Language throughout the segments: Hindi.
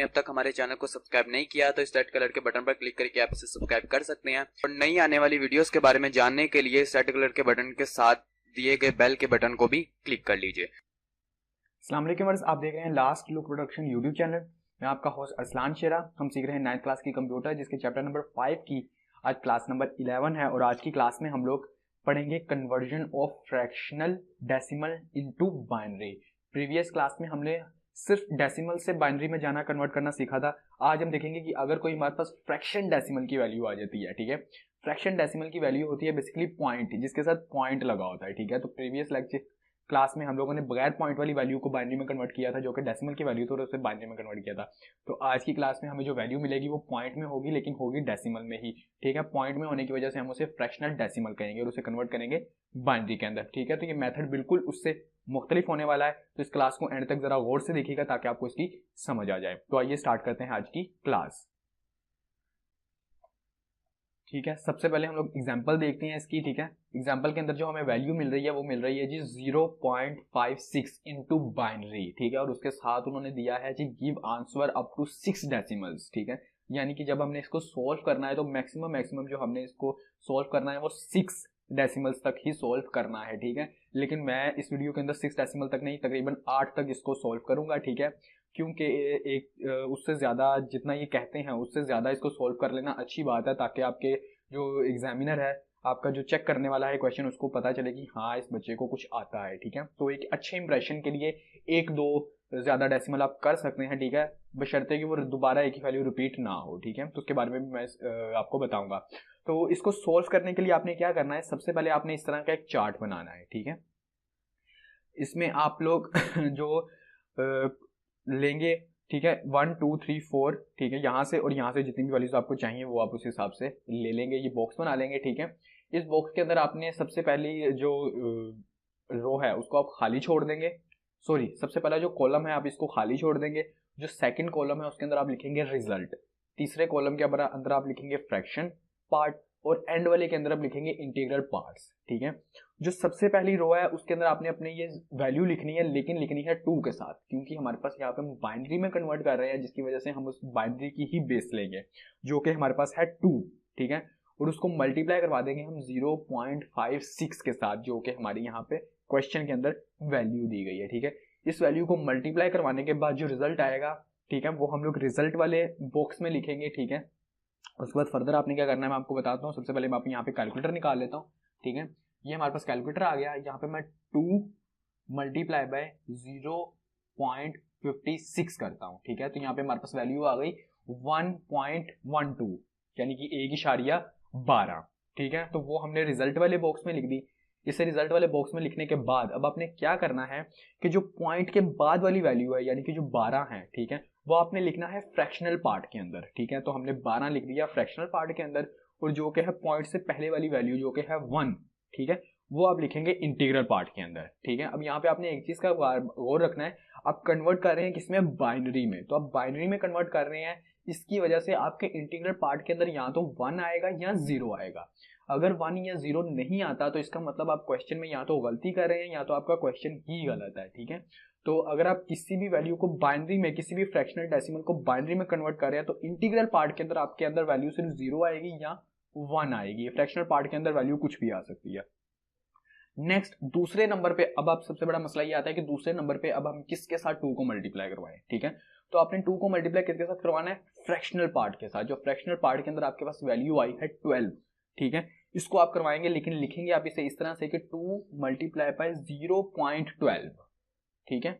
आपने अब तक हमारे चैनल को सब्सक्राइब नहीं किया तो इस रेड कलर के बटन पर क्लिक करके आप इसे सब्सक्राइब कर सकते हैं और नई आने वाली वीडियोस के बारे में जानने के लिए इस रेड कलर के बटन के साथ दिए गए बेल के बटन को भी क्लिक कर लीजिए। अस्सलाम वालेकुम व्यूअर्स, आप देख रहे हैं last look production YouTube channel. मैं आपका होस्ट अरसलान शेरा। हम सीख रहे हैं 9th क्लास की कंप्यूटर, जिसके चैप्टर नंबर 5 की आज क्लास नंबर 11 है। और आज की क्लास में हम लोग पढ़ेंगे conversion of fractional decimal into binary. Previous class में हमने सिर्फ डेसिमल से बाइनरी में जाना, कन्वर्ट करना सीखा था। आज हम देखेंगे कि अगर कोई हमारे पास फ्रैक्शन डेसिमल की वैल्यू आ जाती है, ठीक है। फ्रैक्शन डेसिमल की वैल्यू होती है बेसिकली पॉइंट, जिसके साथ पॉइंट लगा होता है, ठीक है। तो प्रीवियस लेक्चर क्लास में हम लोगों ने बगैर पॉइंट वाली वैल्यू को बाइनरी में कन्वर्ट किया था, जो कि डेसिमल की वैल्यू थी, और उसे बाइनरी में कन्वर्ट किया था। तो आज की क्लास में हमें जो वैल्यू मिलेगी वो पॉइंट में होगी, लेकिन होगी डेसिमल में ही, ठीक है। पॉइंट में होने की वजह से हम उसे फ्रैक्शनल डेसिमल कहेंगे और उसे कन्वर्ट करेंगे बाइनरी के अंदर, ठीक है। तो ये मेथड बिल्कुल उससे मुख्तलिफ होने वाला है। तो इस क्लास को एंड तक जरा गौर से देखिएगा ताकि आपको इसकी समझ आ जाए। तो आइए स्टार्ट करते हैं आज की क्लास, ठीक है। सबसे पहले हम लोग एग्जांपल देखते हैं इसकी, ठीक है। एग्जांपल के अंदर जो हमें वैल्यू मिल रही है वो मिल रही है जी 0.56 इनटू बाइनरी, ठीक है। और उसके साथ उन्होंने दिया है जी give answer up to 6 decimals, ठीक है। यानी कि जब हमने इसको सोल्व करना है तो मैक्सिमम जो हमने इसको सोल्व करना है वो 6 डेसिमल्स तक ही सोल्व करना है, ठीक है। लेकिन मैं इस वीडियो के अंदर 6 डेसिमल तक नहीं, तकरीबन 8 तक इसको सोल्व करूंगा, ठीक है। क्योंकि एक उससे ज़्यादा जितना ये कहते हैं उससे ज़्यादा इसको सोल्व कर लेना अच्छी बात है, ताकि आपके जो एग्जामिनर है, आपका जो चेक करने वाला है क्वेश्चन, उसको पता चले कि हाँ इस बच्चे को कुछ आता है, ठीक है। तो एक अच्छे इंप्रेशन के लिए 1-2 ज़्यादा डेसिमल आप कर सकते हैं, ठीक है, बशर्ते कि वो दोबारा एक ही वैल्यू रिपीट ना हो, ठीक है। तो उसके बारे में भी मैं आपको बताऊंगा। तो इसको सोल्व करने के लिए आपने क्या करना है, सबसे पहले आपने इस तरह का एक चार्ट बनाना है, ठीक है। इसमें आप लोग जो लेंगे, ठीक है, 1 2 3 4, ठीक है, यहाँ से और यहाँ से जितनी भी वैल्यूज आपको चाहिए वो आप उस हिसाब से ले लेंगे। ये बॉक्स बना लेंगे, ठीक है। इस बॉक्स के अंदर आपने सबसे पहली जो रो है उसको आप खाली छोड़ देंगे। सॉरी, सबसे पहला जो कॉलम है आप इसको खाली छोड़ देंगे। जो सेकंड कॉलम है उसके अंदर आप लिखेंगे रिजल्ट। तीसरे कॉलम के अंदर आप लिखेंगे फ्रैक्शन पार्ट, और एंड वाले के अंदर आप लिखेंगे इंटीग्रल पार्ट्स, ठीक है। जो सबसे पहली रो है उसके अंदर आपने अपने ये वैल्यू लिखनी है, लेकिन लिखनी है 2 के साथ, क्योंकि हमारे पास यहाँ पे हम बाइनरी में कन्वर्ट कर रहे हैं, जिसकी वजह से हम उस बाइनरी की ही बेस लेंगे जो कि हमारे पास है 2, ठीक है। और उसको मल्टीप्लाई करवा देंगे हम 0.56 के साथ, जो कि हमारी यहाँ पे क्वेश्चन के अंदर वैल्यू दी गई है, ठीक है। इस वैल्यू को मल्टीप्लाई करवाने के बाद जो रिजल्ट आएगा, ठीक है, वो हम लोग रिजल्ट वाले बॉक्स में लिखेंगे, ठीक है। उसके बाद फर्दर आपने क्या करना है मैं आपको बताता हूँ। सबसे पहले मैं यहाँ पे कैलकुलेटर निकाल लेता हूँ, ठीक है। ये हमारे पास कैलकुलेटर आ गया। यहाँ पे मैं 2 मल्टीप्लाई बाय 0.56 करता हूँ, ठीक है। तो यहाँ पे हमारे पास वैल्यू आ गई 1.12, यानी कि 1.12, ठीक है। तो वो हमने रिजल्ट वाले बॉक्स में लिख दी। इसे रिजल्ट वाले बॉक्स में लिखने के बाद अब आपने क्या करना है कि जो पॉइंट के बाद वाली वैल्यू है, यानी कि जो 12 है, ठीक है, वो आपने लिखना है फ्रैक्शनल पार्ट के अंदर, ठीक है। तो हमने 12 लिख दिया फ्रैक्शनल पार्ट के अंदर, और जो कि है पॉइंट से पहले वाली वैल्यू जो कि है 1, ठीक है, वो आप लिखेंगे इंटीग्रल पार्ट के अंदर, ठीक है। अब यहाँ पे आपने एक चीज का गौर रखना है, आप कन्वर्ट कर रहे हैं किसमें, बाइनरी में। तो आप बाइनरी में कन्वर्ट कर रहे हैं, इसकी वजह से आपके इंटीग्रल पार्ट के अंदर या तो 1 आएगा या 0 आएगा। अगर 1 या 0 नहीं आता तो इसका मतलब आप क्वेश्चन में या तो गलती कर रहे हैं या तो आपका क्वेश्चन ही गलत है, ठीक है। तो अगर आप किसी भी वैल्यू को बाइनरी में, किसी भी फ्रैक्शनल डेसिमल को बाइनरी में कन्वर्ट कर रहे हैं, तो इंटीग्रल पार्ट के अंदर आपके अंदर वैल्यू सिर्फ 0 आएगी या 1 आएगी। फ्रैक्शनल पार्ट के अंदर वैल्यू कुछ भी आ सकती है। नेक्स्ट, दूसरे नंबर पे अब आप सबसे बड़ा मसला ये आता है कि दूसरे नंबर पे अब हम किसके साथ 2 को मल्टीप्लाई करवाएं, ठीक है। तो आपने 2 को मल्टीप्लाई किसके साथ करवाना है, फ्रैक्शनल पार्ट के साथ। जो फ्रैक्शनल पार्ट के अंदर आपके पास वैल्यू आई है 12, ठीक है, इसको आप करवाएंगे, लेकिन लिखेंगे आप इसे इस तरह से कि 2 मल्टीप्लाई बाय 0.12, ठीक है।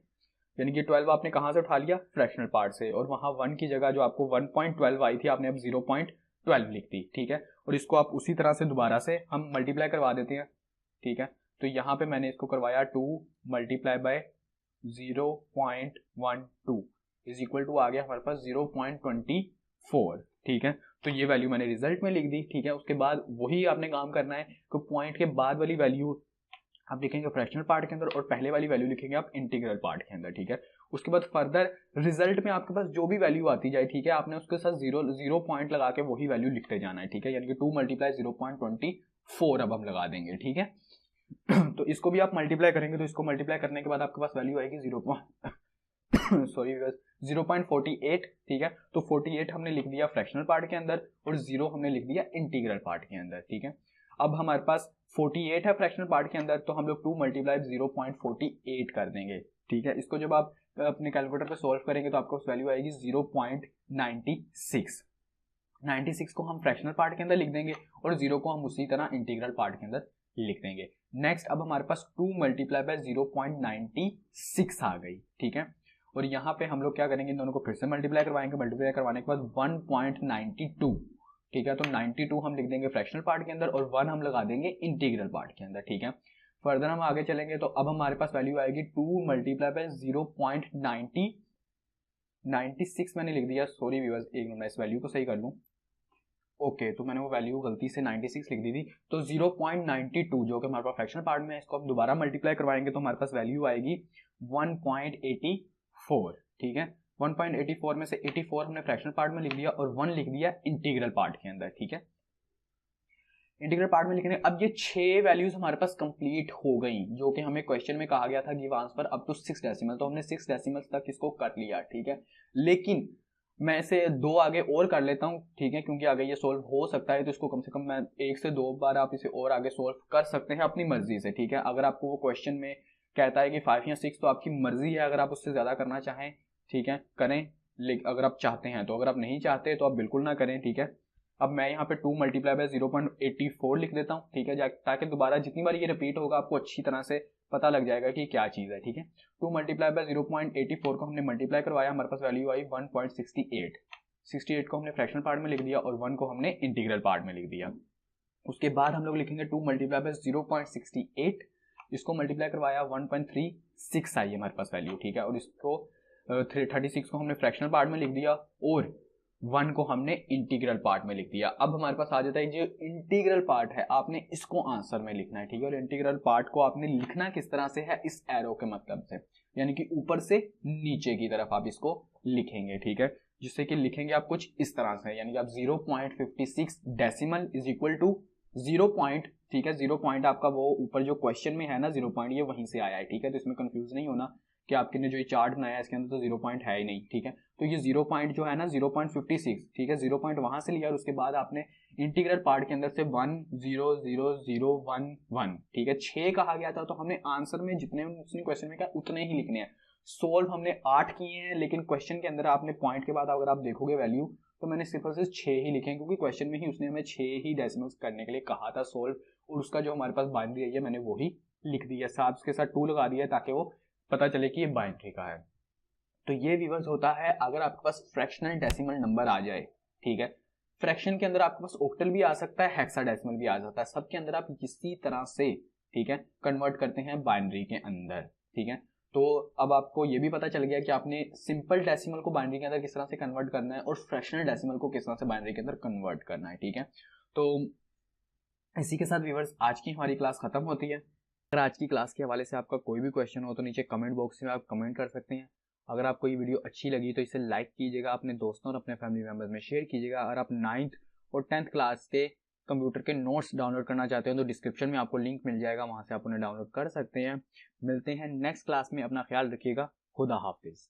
यानी कि 12 आपने कहां से उठा लिया, फ्रैक्शनल पार्ट से, और वहां 1 की जगह जो आपको 1.12 आई थी आपने अब 0.12 लिख दी, ठीक है। और इसको आप उसी तरह से दोबारा से हम मल्टीप्लाई करवा देते हैं, ठीक है। तो यहाँ पे मैंने इसको करवाया 2 multiply by 0.12 is equal to आ गया हमारे पास 0.24, ठीक है। तो ये वैल्यू मैंने रिजल्ट में लिख दी, ठीक है। उसके बाद वही आपने काम करना है कि पॉइंट के बाद वाली वैल्यू आप लिखेंगे फ्रैक्शनल पार्ट के अंदर और पहले वाली वैल्यू लिखेंगे आप इंटीग्रल पार्ट के अंदर, ठीक है। उसके बाद फर्दर रिजल्ट में आपके पास जो भी वैल्यू आती जाए, ठीक है, आपने उसके साथ 0 पॉइंट लगा के वही वैल्यू लिखते जाना है, ठीक है। यानी कि 2 मल्टीप्लाई 0.24 अब हम लगा देंगे, ठीक है। तो इसको भी आप मल्टीप्लाई करेंगे, तो इसको मल्टीप्लाई करने के बाद आपके पास वैल्यू आएगी 0. सॉरी 0.48, ठीक है। तो 48 हमने लिख दिया फ्रैक्शनल पार्ट के अंदर और 0 हमने लिख दिया इंटीग्रल पार्ट के अंदर, ठीक है। अब हमारे पास 48 है फ्रैक्शनल पार्ट के अंदर, तो हम लोग 2 मल्टीप्लाई 0.48 कर देंगे, ठीक है। इसको जब आप अपने कैलकुलेटर पे सॉल्व करेंगे तो आपको वैल्यू आएगी 0.96। 96 को हम फ्रैक्शनल पार्ट के अंदर लिख देंगे और 0 को हम उसी तरह इंटीग्रल पार्ट के अंदर लिख देंगे। नेक्स्ट अब हमारे पास 2 मल्टीप्लाई बाय 0.96 आ गई, ठीक है। और यहाँ पे हम लोग क्या करेंगे, इन दोनों को फिर से मल्टीप्लाई करवाएंगे। मल्टीप्लाई करवाने के बाद 1.92, ठीक है। तो 92 हम लिख देंगे फ्रैक्शनल पार्ट के अंदर और 1 हम लगा देंगे इंटीग्रल पार्ट के अंदर, ठीक है। फर्दर हम आगे चलेंगे तो अब हमारे पास वैल्यू आएगी 2 मल्टीप्लाई बाय 0.96 मैंने लिख दिया, सॉरी व्यूअर्स, एक मिनट इस वैल्यू को सही कर लूँ। ओके, तो मैंने वो वैल्यू गलती से 96 लिख दी थी। तो 0.92 जो कि हमारे पास फ्रैक्शनल पार्ट में है, इसको हम दोबारा मल्टीप्लाई करवाएंगे तो हमारे पास वैल्यू आएगी 1.84, ठीक है। 1.84 में से 84 हमने फ्रैक्शनल पार्ट में लिख दिया और 1 लिख दिया इंटीग्रल पार्ट के अंदर, ठीक है। इंटीग्रल पार्ट में लिखने अब ये 6 वैल्यूज हमारे पास कंप्लीट हो गई, जो कि हमें क्वेश्चन में कहा गया था give answer up to 6 decimal. तो हमने 6 डेसिमल तक इसको कर लिया, ठीक है। लेकिन मैं इसे 2 आगे और कर लेता हूँ, ठीक है, क्योंकि आगे ये सोल्व हो सकता है, तो इसको कम से कम मैं 1 से 2 बार आप इसे और आगे सोल्व कर सकते हैं अपनी मर्जी से, ठीक है। अगर आपको वो क्वेश्चन में कहता है कि 5 या 6 तो आपकी मर्जी है, अगर आप उससे ज्यादा करना चाहें, ठीक है, करें। लेकिन अगर आप चाहते हैं तो, अगर आप नहीं चाहते तो आप बिल्कुल ना करें, ठीक है। अब मैं यहाँ पे 2 मल्टीप्लाई बाय 0.84 लिख देता हूँ, ठीक है, ताकि दोबारा जितनी बार ये रिपीट होगा आपको अच्छी तरह से पता लग जाएगा कि क्या चीज़ है, ठीक है। 2 मल्टीप्लाई बाय 0.84 को हमने मल्टीप्लाई करवाया, हमारे पास वैल्यू आई 1.68। 68 को हमने फ्रैक्शनल पार्ट में लिख दिया और 1 को हमने इंटीग्रल पार्ट में लिख दिया। उसके बाद हम लोग लिखेंगे 2 मल्टीप्लाई बाय 0.68, इसको मल्टीप्लाई करवाया 1.36 आई हमारे पास वैल्यू, ठीक है। और इसको 36 को हमने फ्रैक्शनल पार्ट में लिख दिया और 1 को हमने इंटीग्रल पार्ट में लिख दिया। अब हमारे पास आ जाता है जो इंटीग्रल पार्ट है, आपने इसको आंसर में लिखना है, ठीक है। और इंटीग्रल पार्ट को आपने लिखना किस तरह से है, इस एरो के मतलब से, यानी कि ऊपर से नीचे की तरफ आप इसको लिखेंगे, ठीक है। जिससे कि लिखेंगे आप कुछ इस तरह से, यानी कि आप 0.56 decimal is equal to 0 point, ठीक है। 0 पॉइंट आपका वो ऊपर जो क्वेश्चन में है ना 0 पॉइंट, ये वहीं से आया है, ठीक है। तो इसमें कंफ्यूज नहीं होना कि आपके ने जो ये चार्ट बनाया है इसके अंदर तो 0 पॉइंट है ही नहीं, ठीक है। तो ये 0 पॉइंट जो है ना 0.56, ठीक है, 0 पॉइंट वहां से लिया और उसके बाद आपने इंटीग्रल पार्ट के अंदर से 1.00011, ठीक है, 6 कहा गया था, तो हमने आंसर में जितने उसने क्वेश्चन में कहा उतने ही लिखने हैं। सोल्व हमने 8 किए हैं, लेकिन क्वेश्चन के अंदर आपने पॉइंट के बाद अगर आप देखोगे वैल्यू, तो मैंने सिर्फ और सिर्फ 6 ही लिखे हैं, क्योंकि क्वेश्चन में ही उसने हमें 6 ही डेसिमल्स करने के लिए कहा था सोल्व, और उसका जो हमारे पास बाइनरी है मैंने वो ही लिख दिया, साथ उसके साथ 2 लगा दिया ताकि वो पता चले कि ये बाइनरी का है। तो ये व्यूअर्स होता है अगर आपके पास फ्रैक्शनल डेसिमल नंबर आ जाए, ठीक है। फ्रैक्शन के अंदर आपके पास ऑक्टल भी आ सकता है, हेक्साडेसिमल भी आ सकता है, सबके अंदर आप किसी तरह से, ठीक है, कन्वर्ट करते हैं बाइनरी के अंदर, ठीक है। तो अब आपको ये भी पता चल गया कि आपने सिंपल डेसिमल को बाइनरी के अंदर किस तरह से कन्वर्ट करना है और फ्रैक्शनल डेसिमल को किस तरह से बाइनरी के अंदर कन्वर्ट करना है, ठीक है। तो इसी के साथ व्यूअर्स आज की हमारी क्लास खत्म होती है। अगर आज की क्लास के हवाले से आपका कोई भी क्वेश्चन हो तो नीचे कमेंट बॉक्स में आप कमेंट कर सकते हैं। अगर आपको ये वीडियो अच्छी लगी तो इसे लाइक कीजिएगा, अपने दोस्तों और अपने फैमिली मेम्बर्स में शेयर कीजिएगा। अगर आप 9th और 10th क्लास के कंप्यूटर के नोट्स डाउनलोड करना चाहते हैं तो डिस्क्रिप्शन में आपको लिंक मिल जाएगा, वहां से आप उन्हें डाउनलोड कर सकते हैं। मिलते हैं नेक्स्ट क्लास में, अपना ख्याल रखिएगा, खुदा हाफिज।